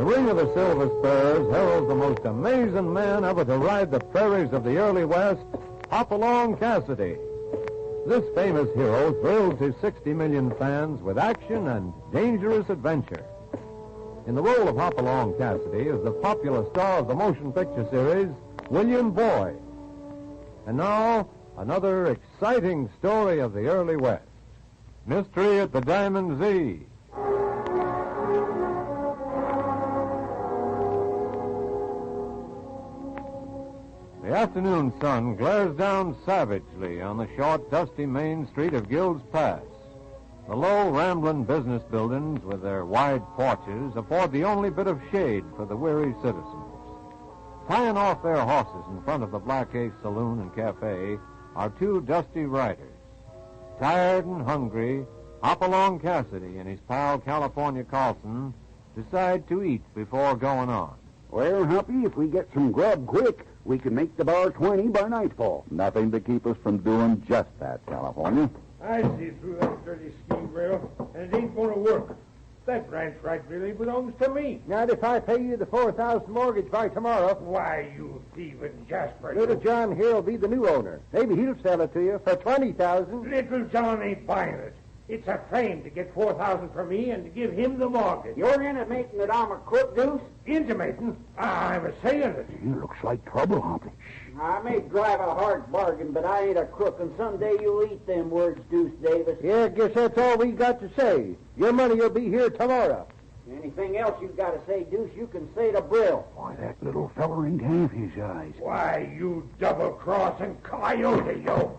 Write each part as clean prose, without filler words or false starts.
ring of the Silver Spurs heralds the most amazing man ever to ride the prairies of the early West, Hopalong Cassidy. This famous hero thrilled to 60 million fans with action and dangerous adventure. In the role of Hopalong Cassidy is the popular star of the motion picture series, William Boyd. And now, another exciting story of the early West. Mystery at the Diamond Z. The afternoon sun glares down savagely on the short, dusty main street of Gild's Pass. The low, rambling business buildings with their wide porches afford the only bit of shade for the weary citizens. Tying off their horses in front of the Black Ace Saloon and Cafe are two dusty riders. Tired and hungry, Hopalong Cassidy and his pal California Carlson decide to eat before going on. Well, Hoppy, if we get some grub quick, we can make the bar 20 by nightfall. Nothing to keep us from doing just that, California. I see through that dirty scheme, Brill, and it ain't going to work. That ranch right really belongs to me. Not if I pay you the $4,000 mortgage by tomorrow. Why, you thieving Jasper. Little John here will be the new owner. Maybe he'll sell it to you for $20,000. Little John ain't buying it. It's a claim to get $4,000 from me and to give him the mortgage. You're intimating that I'm a crook, Deuce? Intimating? I'm a saying it. It looks like trouble, Hoppy. I may drive a hard bargain, but I ain't a crook, and someday you'll eat them words, Deuce Davis. Yeah, I guess that's all we got to say. Your money will be here tomorrow. Anything else you've got to say, Deuce, you can say to Brill. Why, that little feller ain't half his eyes. Why, you double-crossing coyote, you.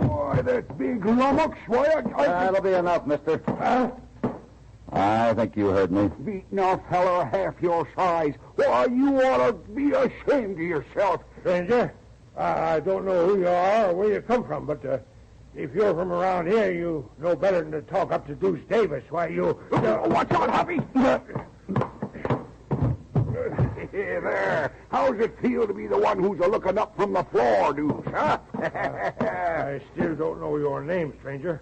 Why, that big lummox. Why, That'll be enough, mister. Huh? I think you heard me. beating a feller half your size. Why, you ought to be ashamed of yourself. Stranger, I don't know who you are or where you come from, but if you're from around here, you know better than to talk up to Deuce Davis. Why, you... Watch out, Hoppy. There. How's it feel to be the one who's a-looking up from the floor, Deuce, huh? I still don't know your name, stranger,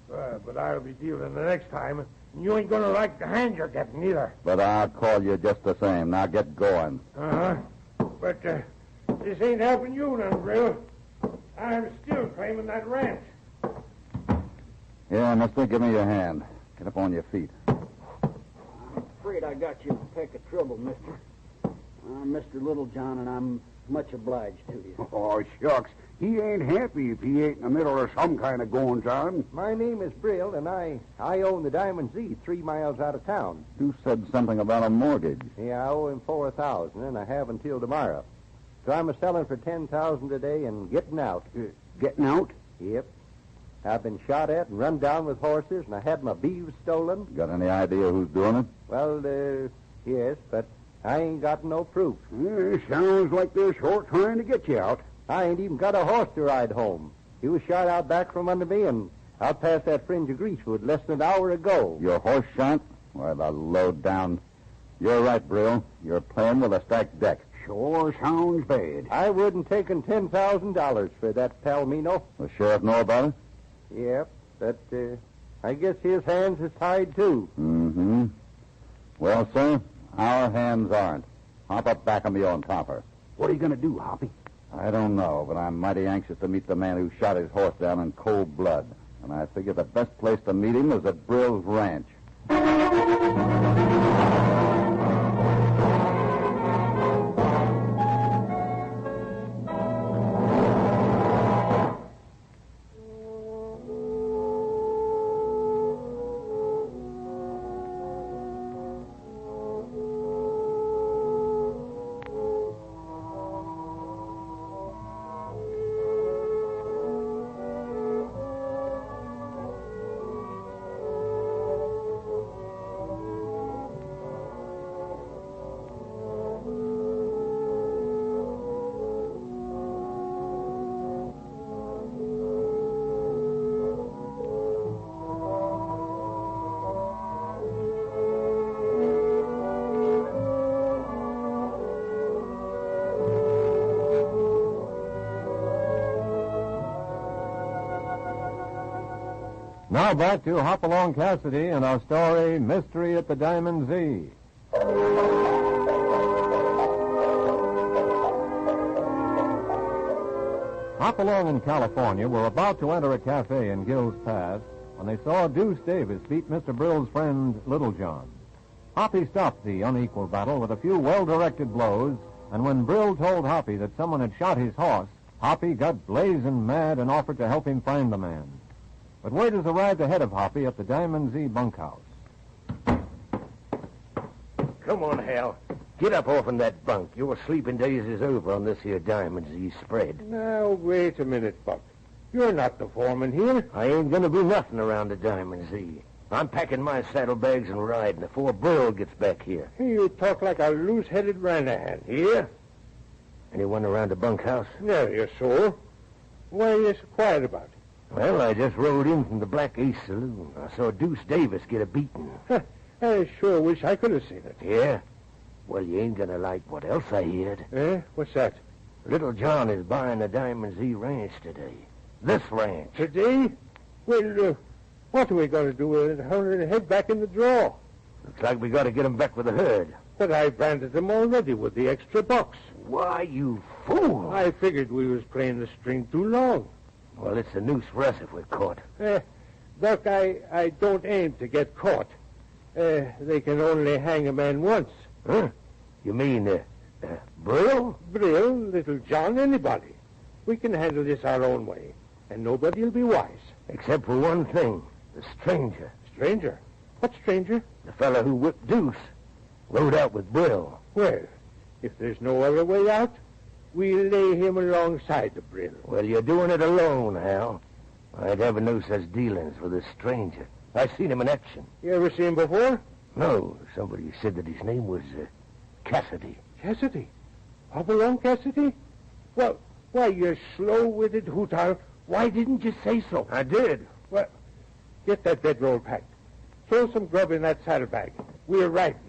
but I'll be dealing the next time. You ain't going to like the hand you're getting, either. But I'll call you just the same. Now get going. Uh-huh. But this ain't helping you none, Brill. I'm still claiming that ranch. Yeah, mister, give me your hand. Get up on your feet. I'm afraid I got you in a peck of trouble, mister. I'm Mr. Littlejohn, and I'm much obliged to you. Oh, shucks. He ain't happy if he ain't in the middle of some kind of goings-on. My name is Brill, and I own the Diamond Z 3 miles out of town. You said something about a mortgage. Yeah, I owe him $4,000, and I have until tomorrow. So I'm a-selling for $10,000 today and getting out. Getting out? Yep. I've been shot at and run down with horses, and I had my beeves stolen. Got any idea who's doing it? Well, yes, but I ain't got no proof. Sounds like they're short trying to get you out. I ain't even got a horse to ride home. He was shot out back from under me and out past that fringe of greasewood less than an hour ago. Your horse shot? Why, the low down. You're right, Brill. You're playing with a stacked deck. Sure sounds bad. I wouldn't take $10,000 for that Palomino. The sheriff know about it? Yep, but I guess his hands is tied, too. Mm-hmm. Well, sir, our hands aren't. Hop up back on me on topper. What are you going to do, Hoppy? I don't know, but I'm mighty anxious to meet the man who shot his horse down in cold blood. And I figure the best place to meet him is at Brill's ranch. Now back to Hopalong Cassidy and our story, Mystery at the Diamond Z. Hopalong and California were about to enter a cafe in Gill's Pass when they saw Deuce Davis beat Mr. Brill's friend, Little John. Hoppy stopped the unequal battle with a few well-directed blows, and when Brill told Hoppy that someone had shot his horse, Hoppy got blazing mad and offered to help him find the man. But word has arrived ahead of Hoppy at the Diamond Z bunkhouse. Come on, Hal. Get up off in that bunk. Your sleeping days is over on this here Diamond Z spread. Now, wait a minute, Buck. You're not the foreman here. I ain't gonna be nothing around the Diamond Z. I'm packing my saddlebags and riding before Burl gets back here. Hey, you talk like a loose-headed Ranahan. Here? Anyone around the bunkhouse? No, you're so. Why are you so quiet about it? Well, I just rode in from the Black Ace Saloon. I saw Deuce Davis get a beating. I sure wish I could have seen it. Yeah? Well, you ain't gonna like what else I heard. Eh? What's that? Little John is buying the Diamond Z ranch today. This ranch. Today? Well, what are we going to do with it? How are we head back in the draw? Looks like we gotta get him back with the herd. But I branded them already with the extra box. Why, you fool! I figured we was playing the string too long. Well, it's a noose for us if we're caught. Doc, I don't aim to get caught. They can only hang a man once. Huh? You mean, Brill? Brill, Little John, anybody. We can handle this our own way, and nobody'll be wise. Except for one thing, the stranger. Stranger? What stranger? The fellow who whipped Deuce. Rode out with Brill. Well, if there's no other way out, we'll lay him alongside the Brill. Well, you're doing it alone, Hal. I'd have no such dealings with this stranger. I've seen him in action. You ever seen him before? No, somebody said that his name was, Cassidy. Cassidy? Hopalong Cassidy? Well, why, you slow-witted hooter. Why didn't you say so? I did. Well, get that bedroll packed. Throw some grub in that saddlebag. We're riding.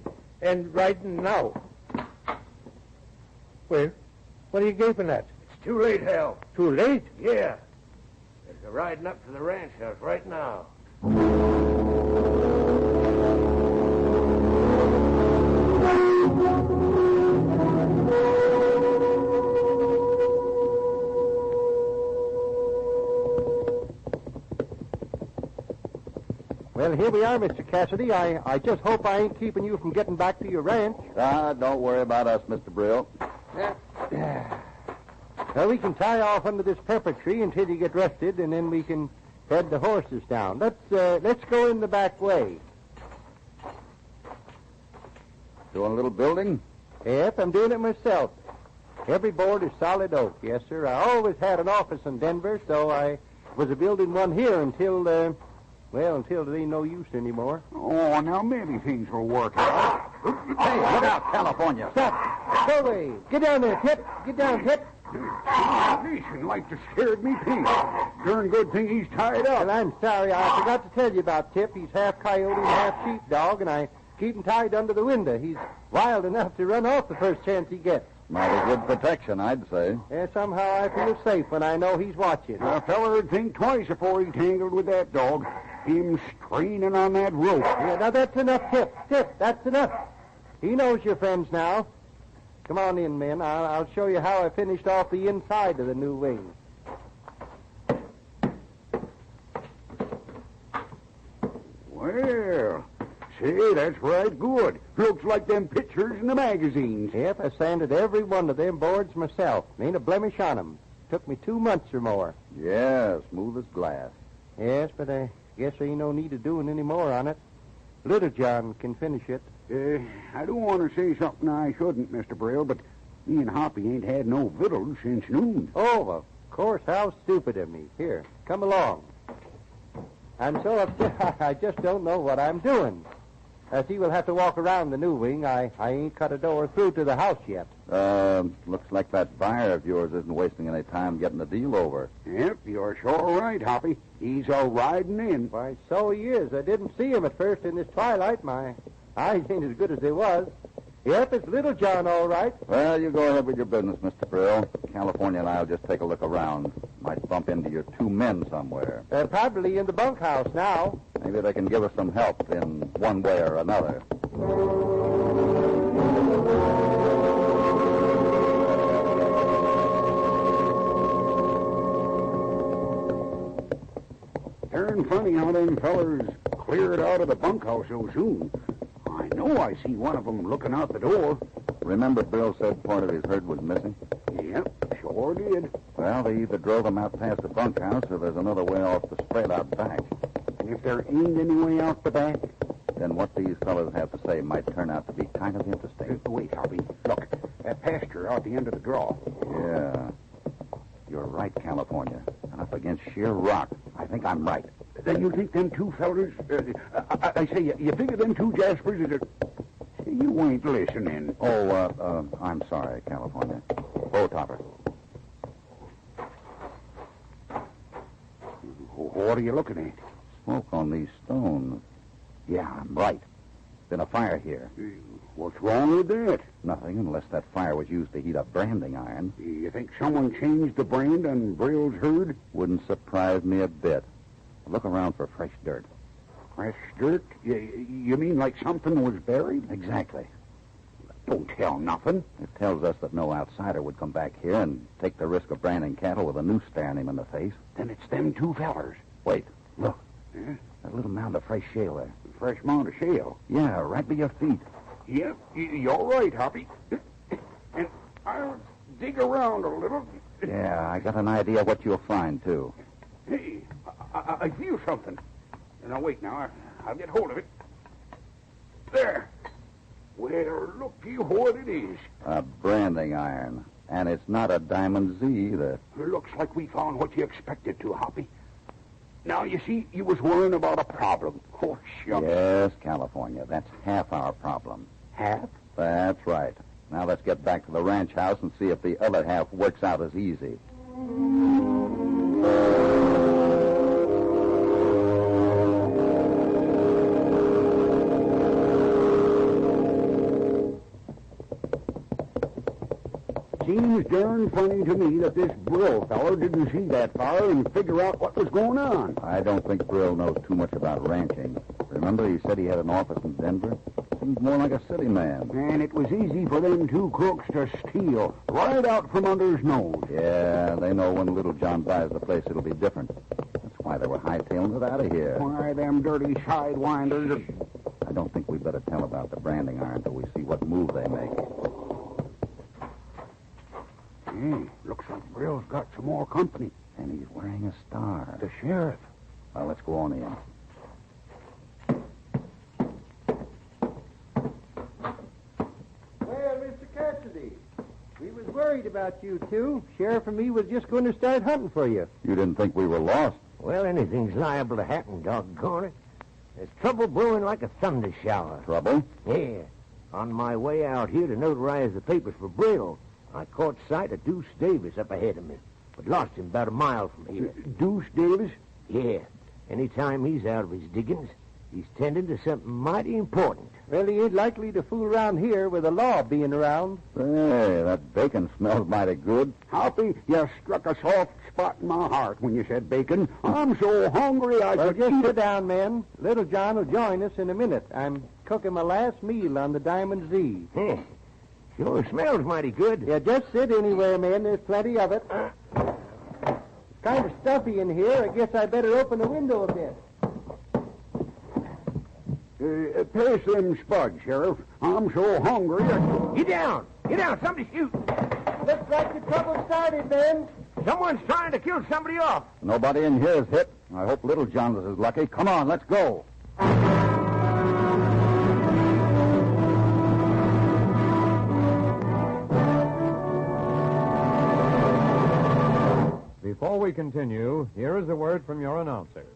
And riding now. Well, what are you gaping at? It's too late, Hal. Too late? Yeah. They're riding up to the ranch house right now. Well, here we are, Mr. Cassidy. I just hope I ain't keeping you from getting back to your ranch. Don't worry about us, Mr. Brill. Well, we can tie off under this pepper tree until you get rested, and then we can head the horses down. Let's go in the back way. Doing a little building? Yep, I'm doing it myself. Every board is solid oak, yes, sir. I always had an office in Denver, so I was building one here until there ain't no use anymore. Oh, now maybe things will work out. Hey, look out, California. Stop. Go away. Get down there, Tip. Get down, Tip. Nation like to scared me pink. Darn good thing he's tied up. Well, I'm sorry. I forgot to tell you about Tip. He's half coyote and half sheepdog, and I keep him tied under the window. He's wild enough to run off the first chance he gets. Mighty good protection, I'd say. Yeah, somehow I feel safe when I know he's watching. A feller would think twice before he tangled with that dog. Him straining on that rope. Yeah, now that's enough, Tip. Tip, that's enough. He knows your friends now. Come on in, men. I'll show you how I finished off the inside of the new wing. Well, say, that's right good. Looks like them pictures in the magazines. Yep, I sanded every one of them boards myself. Ain't a blemish on 'em. Took me 2 months or more. Yeah, smooth as glass. Yes, but I guess there ain't no need of doing any more on it. Little John can finish it. I don't want to say something I shouldn't, Mr. Brill, but me and Hoppy ain't had no victuals since noon. Oh, of course, how stupid of me. Here, come along. I'm so upset, I just don't know what I'm doing. See, we'll have to walk around the new wing. I ain't cut a door through to the house yet. Looks like that buyer of yours isn't wasting any time getting the deal over. Yep, you're sure right, Hoppy. He's riding in. Why, so he is. I didn't see him at first in this twilight. My eyes ain't as good as they was. Yep, it's Little John, all right. Well, you go ahead with your business, Mr. Brill. California and I'll just take a look around. Might bump into your two men somewhere. They're probably in the bunkhouse now. Maybe they can give us some help in one way or another. Darn funny how them fellers cleared out of the bunkhouse so soon. I know I see one of them looking out the door. Remember Bill said part of his herd was missing? Yep, sure did. Well, they either drove them out past the bunkhouse or there's another way off the spread out back. And if there ain't any way out the back, Then what these fellows have to say might turn out to be kind of interesting. wait, Hoppy. Look, that pasture out the end of the draw. Yeah. You're right, California. And up against sheer rock. I think I'm right. Then you think them two fellers... I say, you figure them two Jaspers is a... You ain't listening. I'm sorry, California. Oh, Topper. What are you looking at? Smoke on these stones. Yeah, I'm right. Been a fire here. What's wrong with that? Nothing unless that fire was used to heat up branding iron. You think someone changed the brand on Brill's herd? Wouldn't surprise me a bit. Look around for fresh dirt. Fresh dirt? You mean like something was buried? Exactly. Don't tell nothing. It tells us that no outsider would come back here and take the risk of branding cattle with a noose staring him in the face. Then it's them two fellers. Wait, look. Yeah? That little mound of fresh shale there. Fresh mound of shale. Yeah, right by your feet. Yep, you're right, Hoppy. And I'll dig around a little. Yeah, I got an idea what you'll find, too. Hey, I feel something. Now, wait now. I'll get hold of it. There. Well, looky what it is. A branding iron. And it's not a diamond Z either. Looks like we found what you expected to, Hoppy. Now, you see, you was worrying about a problem. Oh, shucks. Yes, California. That's half our problem. Half? That's right. Now let's get back to the ranch house and see if the other half works out as easy. Seems darn funny to me that this Brill feller didn't see that fire and figure out what was going on. I don't think Brill knows too much about ranching. Remember he said he had an office in Denver? Seems more like a city man. And it was easy for them two crooks to steal right out from under his nose. Yeah, they know when Little John buys the place it'll be different. That's why they were hightailing it out of here. Why, them dirty sidewinders. I don't think we better tell about the branding iron till we see what move they make. Hey, looks like Brill's got some more company. And he's wearing a star. The sheriff. Well, let's go on in. Well, Mr. Cassidy, we was worried about you two. Sheriff and me was just going to start hunting for you. You didn't think we were lost? Well, anything's liable to happen, doggone it. There's trouble brewing like a thunder shower. Trouble? Yeah. On my way out here to notarize the papers for Brill, I caught sight of Deuce Davis up ahead of me, but lost him about a mile from here. Deuce Davis? Yeah. Anytime he's out of his diggings, he's tending to something mighty important. Well, he ain't likely to fool around here with the law being around. Hey, that bacon smells mighty good. Hoppy, you struck a soft spot in my heart when you said bacon. I'm so hungry I Well, could just eat sit it. down, men. Little John will join us in a minute. I'm cooking my last meal on the Diamond Z. Huh. Sure smells mighty good. Yeah, just sit anywhere, men. There's plenty of it. It's kind of stuffy in here. I guess I better open the window a bit. Pass them spuds, Sheriff. I'm so hungry. Get down! Get down! Somebody's shooting! Looks like the trouble started, men. Someone's trying to kill somebody off. Nobody in here is hit. I hope Little John was as lucky. Come on, let's go. Before we continue, here is a word from your announcer.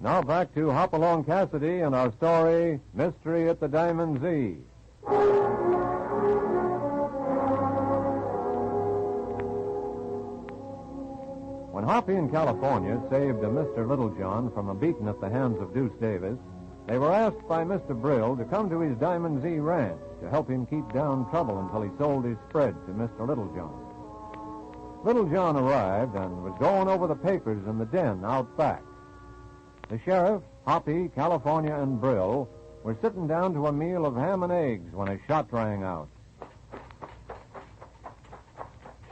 Now back to Hopalong Cassidy and our story, Mystery at the Diamond Z. When Hoppy in California saved a Mr. Littlejohn from a beating at the hands of Deuce Davis, they were asked by Mr. Brill to come to his Diamond Z ranch to help him keep down trouble until he sold his spread to Mr. Littlejohn. Littlejohn arrived and was going over the papers in the den out back. The sheriff, Hoppy, California, and Brill were sitting down to a meal of ham and eggs when a shot rang out.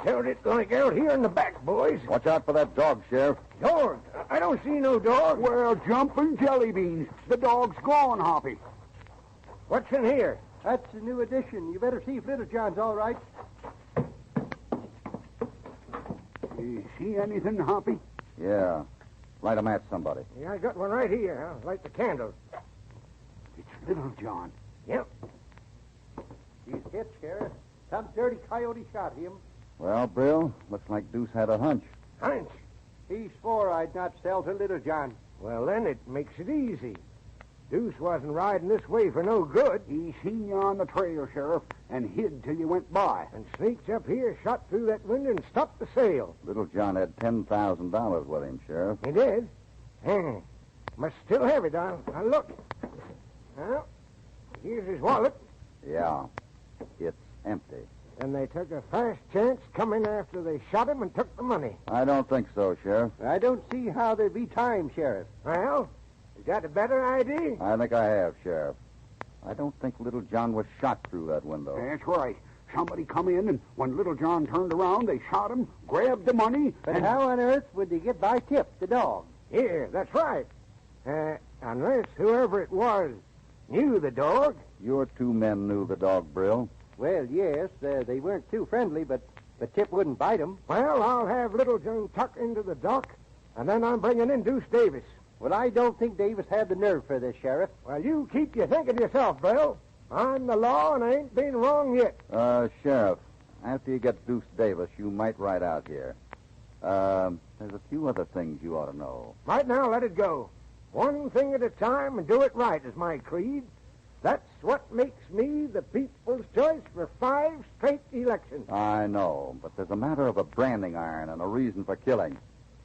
Sounded like out here in the back, boys. Watch out for that dog, Sheriff. Dog? I don't see no dog. Well, jumping jelly beans. The dog's gone, Hoppy. What's in here? That's a new addition. You better see if Littlejohn's all right. You see anything, Hoppy? Yeah. Light a match, somebody. Yeah, I got one right here. I'll light the candle. It's Little John. Yep. He's hit, Sheriff. Some dirty coyote shot him. Well, Brill, looks like Deuce had a hunch. Hunch. He swore I'd not sell to Littlejohn. Well, then it makes it easy. Deuce wasn't riding this way for no good. He seen you on the trail, Sheriff, and hid till you went by. And sneaked up here, shot through that window, and stopped the sale. Little John had $10,000 with him, Sheriff. He did? Must still have it. I'll look. Well, here's his wallet. Yeah. It's empty. And they took a fast chance coming after they shot him and took the money. I don't think so, Sheriff. I don't see how there'd be time, Sheriff. Well, you got a better idea? I think I have, Sheriff. I don't think Little John was shot through that window. That's right. Somebody come in, and when Little John turned around, they shot him, grabbed the money, But and... how on earth would they get by Tip, the dog? Yeah, that's right. Unless whoever it was knew the dog. Your two men knew the dog, Brill. Well, yes, they weren't too friendly, but Tip wouldn't bite him. Well, I'll have Little John tucked into the dock, and then I'm bringing in Deuce Davis. Well, I don't think Davis had the nerve for this, Sheriff. Well, you keep you thinking yourself, Bill. I'm the law, and I ain't been wrong yet. Sheriff, after you get Deuce Davis, you might ride out here. There's a few other things you ought to know. Right now, let it go. One thing at a time and do it right is my creed. That's what makes me the people's choice for 5 straight elections. I know, but there's a matter of a branding iron and a reason for killing.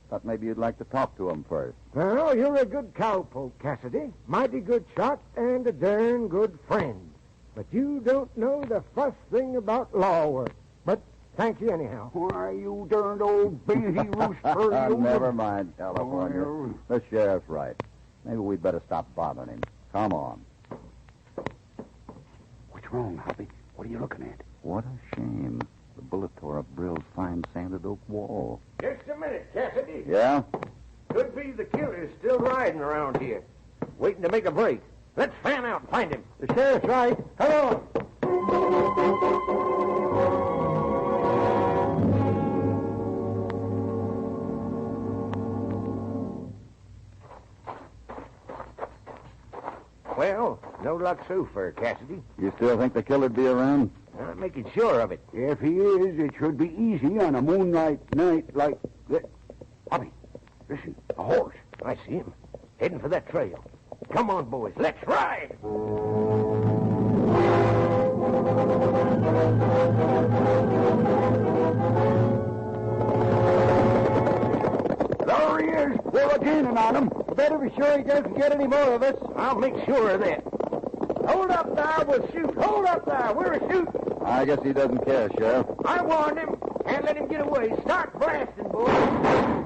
Thought maybe you'd like to talk to him first. Well, you're a good cowpoke, Cassidy. Mighty good shot and a darn good friend. But you don't know the first thing about law work. But thank you anyhow. Why, you darned old baby rooster. You... Never mind, California. The sheriff's right. Maybe we'd better stop bothering him. Come on. What's wrong, Hoppy? What are you looking at? What a shame. The bullet tore up Brill's fine sanded oak wall. Just a minute, Cassidy. Yeah? Could be the killer's still riding around here, waiting to make a break. Let's fan out and find him. The sheriff's right. Hello. Well, no luck so far, Cassidy. You still think the killer'd be around? I'm making sure of it. If he is, it should be easy on a moonlight night like this. Hoppy, listen, a horse. I see him, heading for that trail. Come on, boys, let's ride. There he is. We're gaining on him. Better be sure he doesn't get any more of us. I'll make sure of that. Hold up there, we'll shoot. Hold up there, we're shooting. I guess he doesn't care, Sheriff. I warned him. Can't let him get away. Start blasting, boys.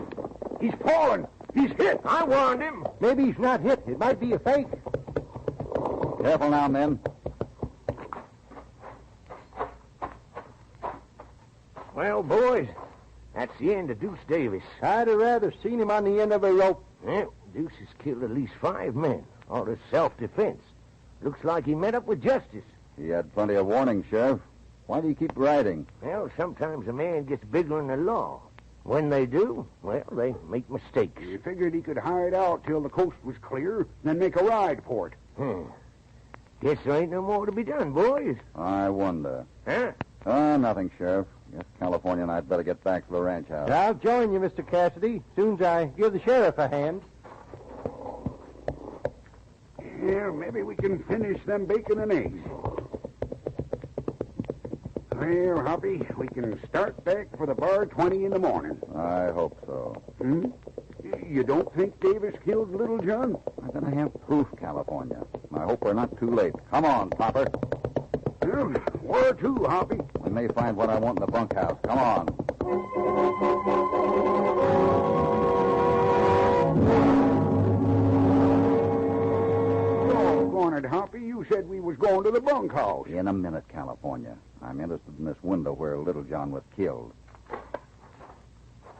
He's fallen. He's hit. I warned him. Maybe he's not hit. It might be a fake. Careful now, men. Well, boys, that's the end of Deuce Davis. I'd have rather seen him on the end of a rope. Well, Deuce has killed at least 5 men, all as self-defense. Looks like he met up with justice. He had plenty of warning, Sheriff. Why do you keep riding? Well, sometimes a man gets bigger than the law. When they do, well, they make mistakes. He figured he could hide out till the coast was clear, then make a ride for it. Guess there ain't no more to be done, boys. I wonder. Huh? Oh, nothing, Sheriff. Guess California and I'd better get back to the ranch house. I'll join you, Mr. Cassidy, soon as I give the sheriff a hand. Well, maybe we can finish them bacon and eggs. Well, Hoppy, we can start back for the bar 20 in the morning. I hope so. Hmm? You don't think Davis killed Little John? I'm going to have proof, California. I hope we're not too late. Come on, Popper. Well, where to, Hoppy? We may find what I want in the bunkhouse. Come on. Doggone it, Hoppy. You said we was going to the bunkhouse. In a minute, California. I'm interested in this window where Little John was killed.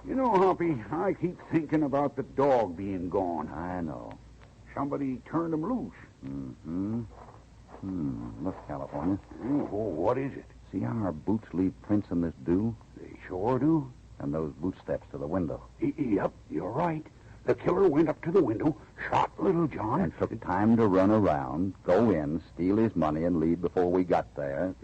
You know, Hoppy, I keep thinking about the dog being gone. I know. Somebody turned him loose. Mm-hmm. Look, California. Oh, what is it? See how our boots leave prints in this dew? They sure do. And those boot steps to the window. Yep, you're right. The killer went up to the window, shot Little John, And took time to run around, go in, steal his money, and leave before we got there.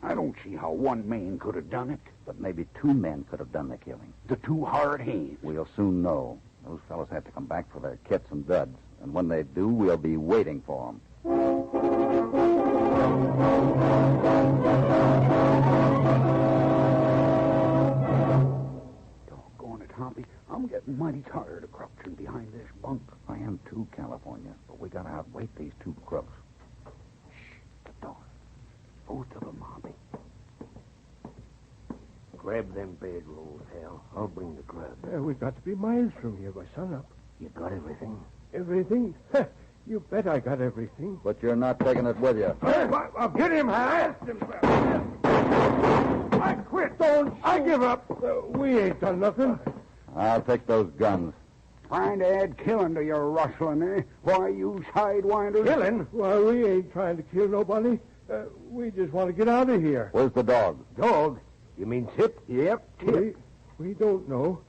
I don't see how one man could have done it. But maybe two men could have done the killing. The two hard hands. We'll soon know. Those fellows have to come back for their kits and duds. And when they do, we'll be waiting for them. Doggone it, Hoppy. I'm getting mighty tired of crouching behind this bunk. I am too, California. But we gotta outwait these two crooks. Shh, the door. Both of them, Hoppy. Grab them bedrolls, Hal. I'll bring the grub. We got to be miles from here by sunup. You got everything? Everything? You bet I got everything. But you're not taking it with you. I'll get him, Hal. I quit. Don't. I give up. We ain't done nothing. I'll take those guns. Trying to add killing to your rustling, eh? Why, you sidewinders? Killing? Well, we ain't trying to kill nobody. We just want to get out of here. Where's the dog? Dog? You mean Tip? Yep, Tip. We don't know.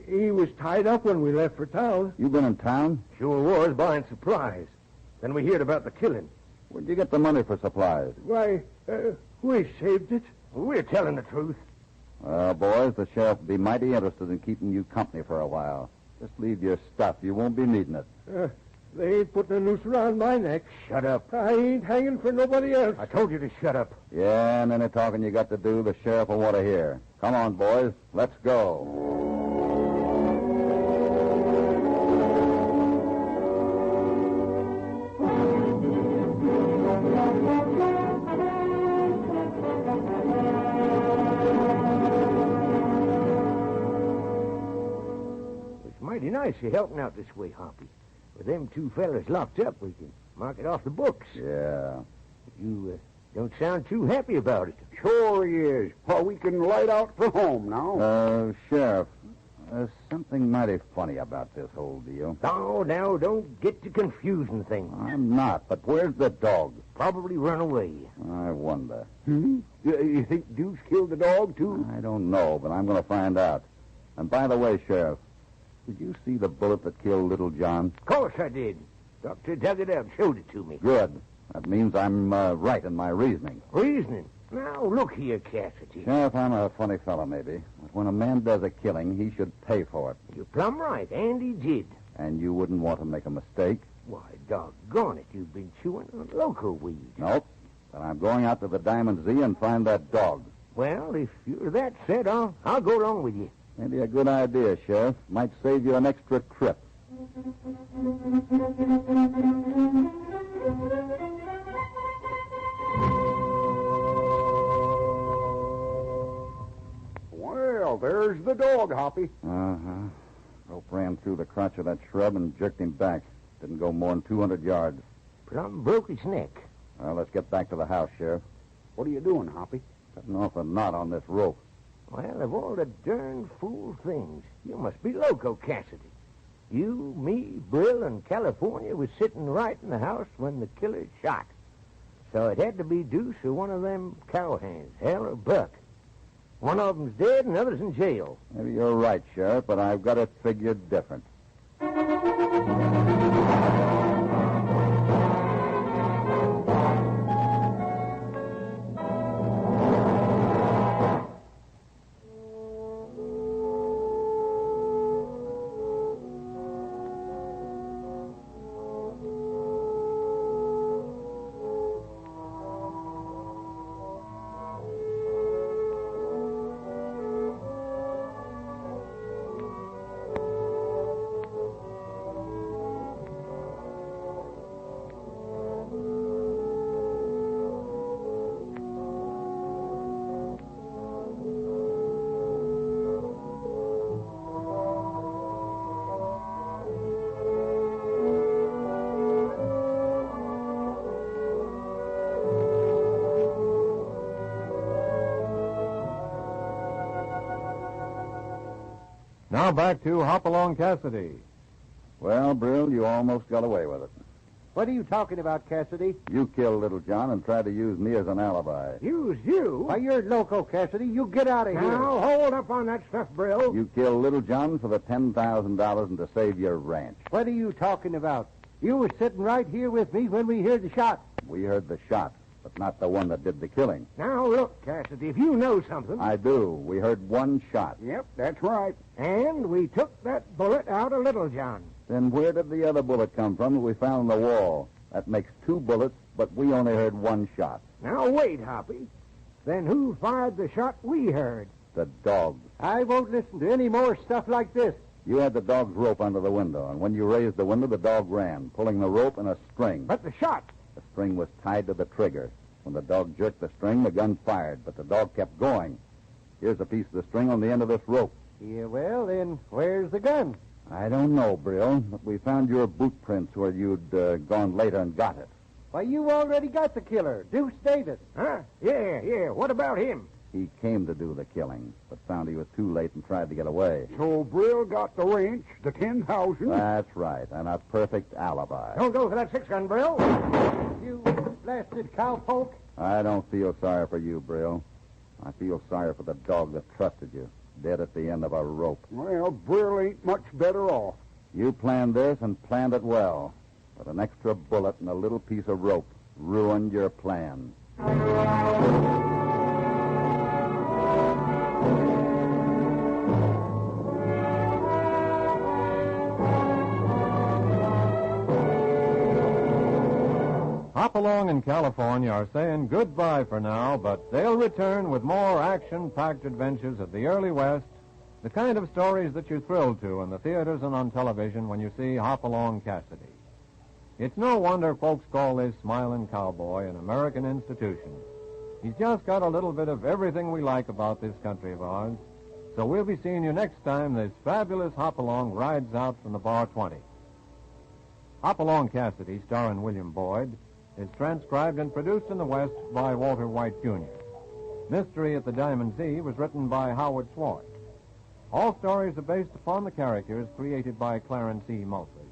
He was tied up when we left for town. You been in town? Sure was, buying supplies. Then we heard about the killing. Where'd you get the money for supplies? Why, we saved it. We're telling the truth. Well, boys, the sheriff will be mighty interested in keeping you company for a while. Just leave your stuff. You won't be needing it. They ain't putting a noose around my neck. Shut up. I ain't hanging for nobody else. I told you to shut up. Yeah, and any talking you got to do, the sheriff will want to hear. Come on, boys. Let's go. It's mighty nice you helping out this way, Hoppy. With them two fellas locked up, we can mark it off the books. Yeah. You don't sound too happy about it. Sure he is. Well, we can light out for home now. Sheriff, there's something mighty funny about this whole deal. Oh, now, don't get to confusing things. I'm not, but where's the dog? Probably run away. I wonder. You think Deuce killed the dog, too? I don't know, but I'm going to find out. And by the way, Sheriff, did you see the bullet that killed Little John? Of course I did. Doctor dug it up, showed it to me. Good. That means I'm right in my reasoning. Reasoning? Now, look here, Cassidy. Sheriff, I'm a funny fellow, maybe. But when a man does a killing, he should pay for it. You're plumb right, and he did. And you wouldn't want to make a mistake? Why, doggone it, you've been chewing on loco weed. Nope. But I'm going out to the Diamond Z and find that dog. Well, if you're that set, I'll go along with you. Maybe a good idea, Sheriff. Might save you an extra trip. Well, there's the dog, Hoppy. Uh-huh. Rope ran through the crotch of that shrub and jerked him back. Didn't go more than 200 yards. Plumb broke his neck. Well, let's get back to the house, Sheriff. What are you doing, Hoppy? Cutting off a knot on this rope. Well, of all the darn fool things, you must be loco, Cassidy. You, me, Brill, and California was sitting right in the house when the killer shot. So it had to be Deuce or one of them cowhands, Hal or Buck. One of them's dead and the other's in jail. Maybe you're right, Sheriff, but I've got it figured different. Now back to Hopalong Cassidy. Well, Brill, you almost got away with it. What are you talking about, Cassidy? You killed Little John and tried to use me as an alibi. Use you? Why, you're loco, Cassidy. You get out of here. Now, hold up on that stuff, Brill. You killed Little John for the $10,000 and to save your ranch. What are you talking about? You were sitting right here with me when we heard the shot. We heard the shot, but not the one that did the killing. Now, look, Cassidy, if you know something... I do. We heard one shot. Yep, that's right. And we took that bullet out of Little John. Then where did the other bullet come from that we found on the wall? That makes 2 bullets, but we only heard 1 shot. Now, wait, Hoppy. Then who fired the shot we heard? The dogs. I won't listen to any more stuff like this. You had the dog's rope under the window, and when you raised the window, the dog ran, pulling the rope and a string. But the shot... The string was tied to the trigger. When the dog jerked the string, the gun fired, but the dog kept going. Here's a piece of the string on the end of this rope. Yeah, well, then where's the gun? I don't know, Brill, but we found your boot prints where you'd gone later and got it. Why, you already got the killer, Deuce Davis. Huh? Yeah. What about him? He came to do the killing, but found he was too late and tried to get away. So Brill got the ranch, the 10,000. That's right, and a perfect alibi. Don't go for that 6-gun, Brill. You blasted cowpoke. I don't feel sorry for you, Brill. I feel sorry for the dog that trusted you, dead at the end of a rope. Well, Brill ain't much better off. You planned this and planned it well, but an extra bullet and a little piece of rope ruined your plan. Hopalong in California are saying goodbye for now, but they'll return with more action-packed adventures of the early West, the kind of stories that you're thrilled to in the theaters and on television when you see Hopalong Cassidy. It's no wonder folks call this smiling cowboy an American institution. He's just got a little bit of everything we like about this country of ours, so we'll be seeing you next time this fabulous Hopalong rides out from the Bar 20. Hopalong Cassidy, starring William Boyd, is transcribed and produced in the West by Walter White, Jr. Mystery at the Diamond Z was written by Howard Swart. All stories are based upon the characters created by Clarence E. Mulford.